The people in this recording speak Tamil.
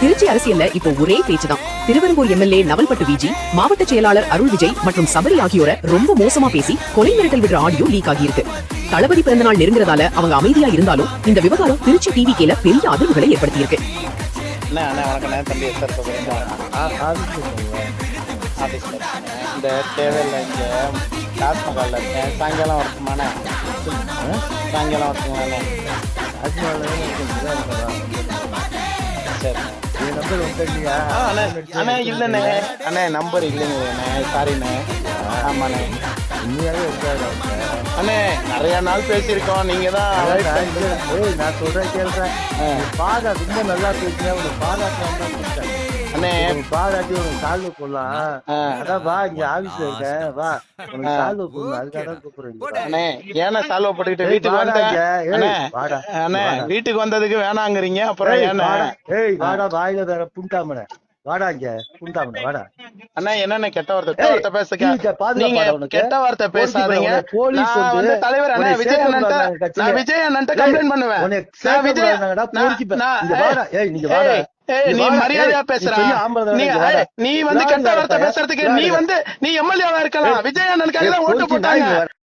திருச்சி அரசியல்ல இப்போ ஒரே பேச்சுதான். திருவெரும்பூர் எம்எல்ஏ நவல்பட்டு விஜி, மாவட்ட செயலாளர் அருள் விஜய் மற்றும் சபரி ஆகியோரை ரொம்ப மோசமா பேசி கொலை மிரட்டல் விடுற ஆடியோ லீக் ஆகியிருக்கு. தளபதி பிறந்தநாள் நெருங்குறதால அவங்க அமைதியா இருந்தாலும் இந்த விவகாரம் திருச்சி டிவிகேல பெரிய அதிர்வுகளை ஏற்படுத்தியிருக்கு. இந்த தேவையில்லை இங்கே தாஜ்மஹாலில் இருக்கேன். சாயங்காலம் வரட்டுமாண்ணே? சாயங்காலம் வரட்டுங்களாண்ணே? சரி அண்ணே இல்லைண்ணே. அண்ணே நம்பர் இல்லைங்கண்ணே, சாரிண்ணே. ஆமாண்ணே அண்ணே, நிறைய நாள் பேசியிருக்கோம். நீங்க தான் நான் சொல்றேன் கேள்றேன். பாதா ரொம்ப நல்லா பேசினா உனக்கு பாதாட்டு அண்ணே, பாதாட்டி உனக்கு சால்வு போடலாம். அதான் வா, இங்க ஆபீஸ்ல இருக்கேன், வா உனக்கு சால்வு போடணும். அதுக்காக தான் கூப்பிடுறேன். அண்ணே ஏன்னா சால்வ போட்டுக்கிட்டு வீட்டுக்கு வந்தேன். அண்ணே வீட்டுக்கு வந்ததுக்கு வேணாங்கிறீங்க, அப்புறம் ஏன்னா? ஏய் வாடா, வாயில வேற புண்டாமன வாடா, இங்க புண்டாமன வாடா. அண்ணா என்னென்ன கெட்ட வார்த்தை பேசுங்க, நீங்க கெட்ட வார்த்தை பேசாதீங்க. போலீஸ் வந்து தலைவர் அண்ணா விஜய் அண்ணன்ட்ட கம்ப்ளைண்ட் பண்ணுவேன். நீ மரியாதையா பேசுற, நீ வந்து கெட்ட வார்த்தை பேசுறதுக்கு நீ எம்எல்ஏவா இருக்கலாம். விஜய் அண்ணனுக்காக தான் ஓட்டு போட்டாங்க.